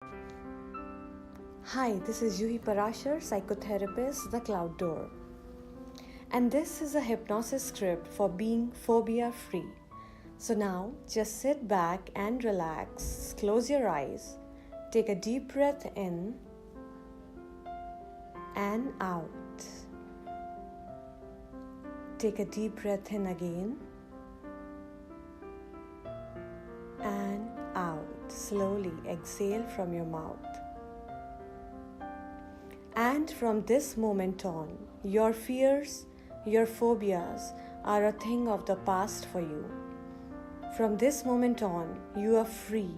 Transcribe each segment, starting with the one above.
Hi, this is Juhi Parashar, psychotherapist, The Cloud Door. And this is a hypnosis script for being phobia free. So now just sit back and relax, close your eyes, take a deep breath in and out. Take a deep breath in again and out. Slowly exhale from your mouth. And from this moment on, your fears, your phobias are a thing of the past for you. From this moment on, you are free,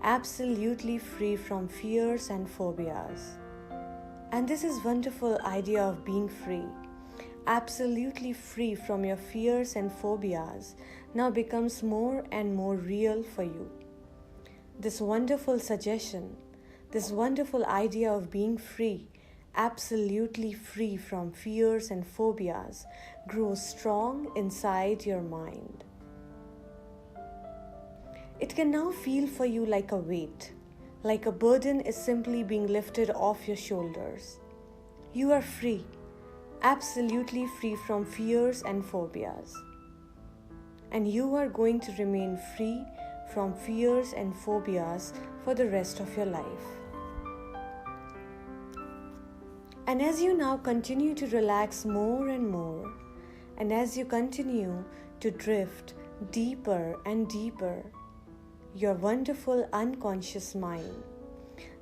absolutely free from fears and phobias. And this is wonderful idea of being free, absolutely free from your fears and phobias now becomes more and more real for you. This wonderful suggestion, this wonderful idea of being free, absolutely free from fears and phobias, grows strong inside your mind. It can now feel for you like a weight, like a burden is simply being lifted off your shoulders. You are free, absolutely free from fears and phobias. And you are going to remain free from fears and phobias for the rest of your life. And as you now continue to relax more and more, and as you continue to drift deeper and deeper, your wonderful unconscious mind,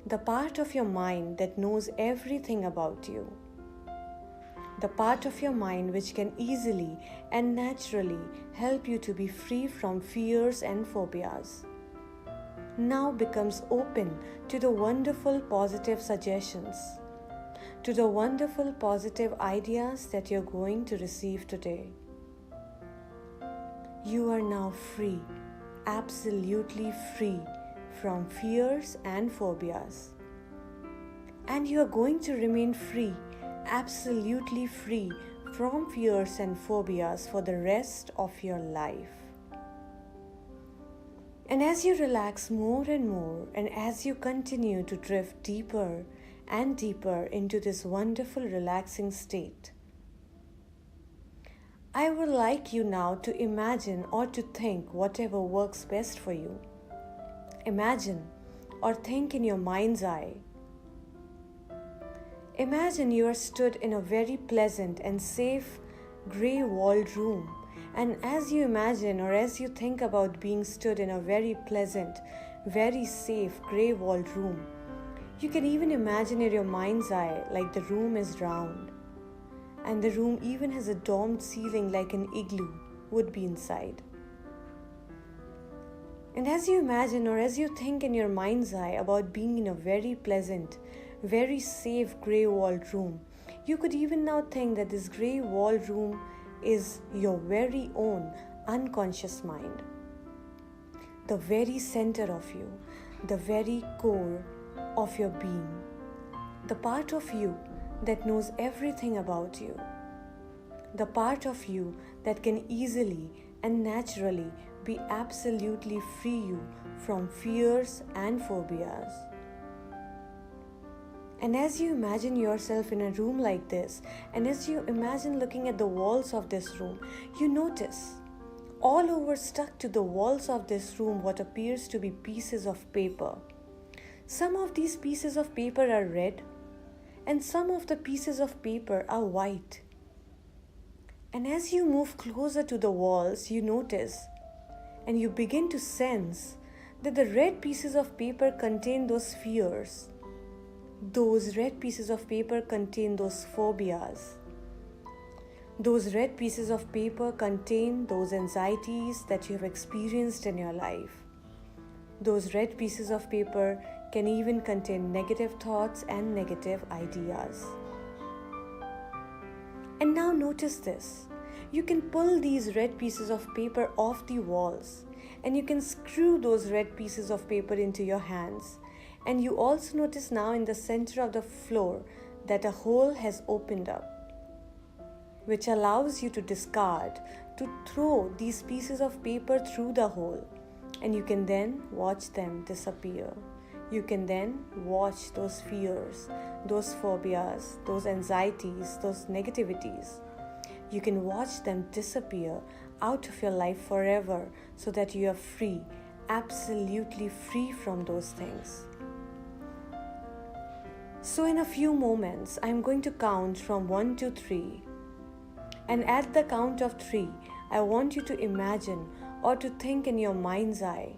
the part of your mind that knows everything about you, the part of your mind which can easily and naturally help you to be free from fears and phobias, now becomes open to the wonderful positive suggestions, to the wonderful positive ideas that you're going to receive today. You are now free, absolutely free from fears and phobias. And you are going to remain free, absolutely free from fears and phobias for the rest of your life. And as you relax more and more, and as you continue to drift deeper and deeper into this wonderful relaxing state, I would like you now to imagine or to think whatever works best for you. Imagine or think in your mind's eye. Imagine you are stood in a very pleasant and safe grey walled room, and as you imagine or as you think about being stood in a very pleasant, very safe grey walled room, you can even imagine in your mind's eye like the room is round, and the room even has a domed ceiling like an igloo would be inside. And as you imagine or as you think in your mind's eye about being in a very pleasant, very safe grey walled room, you could even now think that this grey walled room is your very own unconscious mind, the very center of you, the very core of your being, the part of you that knows everything about you, the part of you that can easily and naturally be absolutely free you from fears and phobias. And as you imagine yourself in a room like this, and as you imagine looking at the walls of this room, you notice all over stuck to the walls of this room what appears to be pieces of paper. Some of these pieces of paper are red, and some of the pieces of paper are white. And as you move closer to the walls, you notice and you begin to sense that the red pieces of paper contain those fears. Those red pieces of paper contain those phobias. Those red pieces of paper contain those anxieties that you have experienced in your life. Those red pieces of paper can even contain negative thoughts and negative ideas. And now notice this. You can pull these red pieces of paper off the walls, and you can screw those red pieces of paper into your hands. And you also notice now in the center of the floor that a hole has opened up, which allows you to discard, to throw these pieces of paper through the hole, and you can then watch them disappear. You can then watch those fears, those phobias, those anxieties, those negativities. You can watch them disappear out of your life forever so that you are free, absolutely free from those things. So in a few moments, I'm going to count from 1 to 3. And at the count of 3, I want you to imagine or to think in your mind's eye,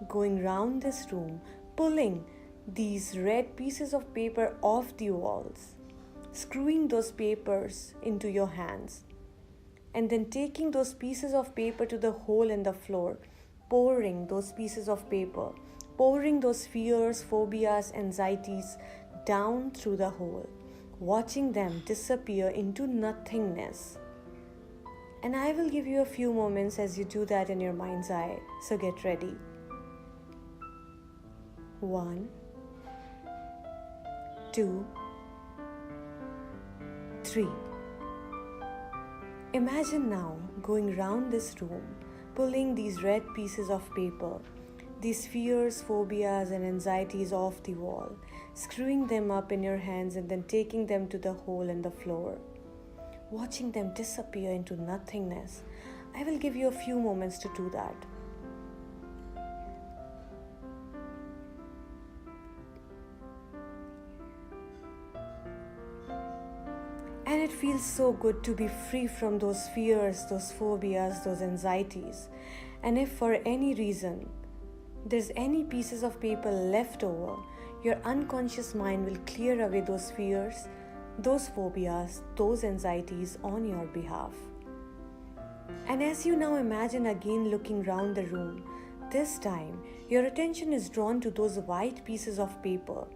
going round this room, pulling these red pieces of paper off the walls, screwing those papers into your hands, and then taking those pieces of paper to the hole in the floor, pouring those pieces of paper, pouring those fears, phobias, anxieties down through the hole, watching them disappear into nothingness. And I will give you a few moments as you do that in your mind's eye, so get ready. 1, 2, 3. Imagine now going round this room, pulling these red pieces of paper, these fears, phobias, and anxieties off the wall, screwing them up in your hands and then taking them to the hole in the floor, watching them disappear into nothingness. I will give you a few moments to do that. And it feels so good to be free from those fears, those phobias, those anxieties. And if for any reason there's any pieces of paper left over, your unconscious mind will clear away those fears, those phobias, those anxieties on your behalf. And as you now imagine again looking round the room, this time your attention is drawn to those white pieces of paper,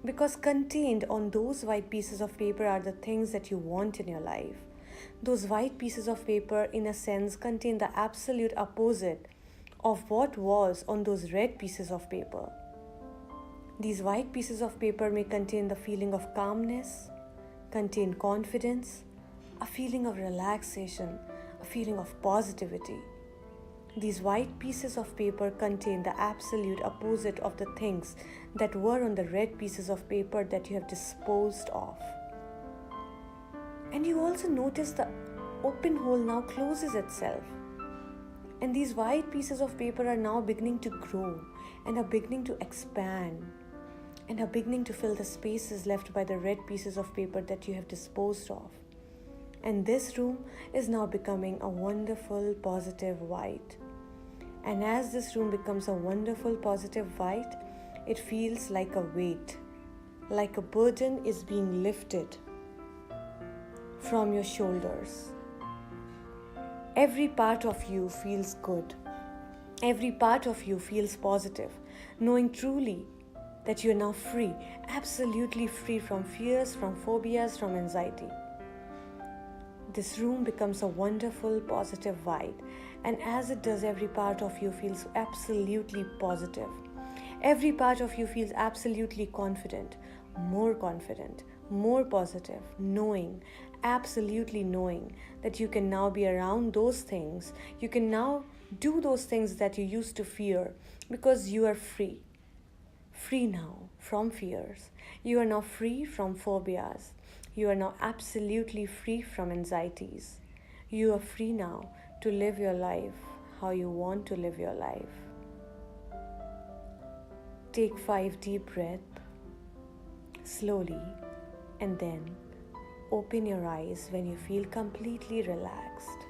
because contained on those white pieces of paper are the things that you want in your life. Those white pieces of paper, in a sense, contain the absolute opposite of what was on those red pieces of paper. These white pieces of paper may contain the feeling of calmness, contain confidence, a feeling of relaxation, a feeling of positivity. These white pieces of paper contain the absolute opposite of the things that were on the red pieces of paper that you have disposed of. And you also notice the open hole now closes itself. And these white pieces of paper are now beginning to grow and are beginning to expand and are beginning to fill the spaces left by the red pieces of paper that you have disposed of. And this room is now becoming a wonderful, positive white. And as this room becomes a wonderful, positive white, it feels like a weight, like a burden is being lifted from your shoulders. Every part of you feels good. Every part of you feels positive, knowing truly that you are now free, absolutely free from fears, from phobias, from anxiety. This room becomes a wonderful, positive white, and as it does, every part of you feels absolutely positive. Every part of you feels absolutely confident, more positive, knowing, absolutely knowing that you can now be around those things. You can now do those things that you used to fear because you are free. Free now from fears. You are now free from phobias. You are now absolutely free from anxieties. You are free now to live your life how you want to live your life. Take 5 deep breaths slowly and then open your eyes when you feel completely relaxed.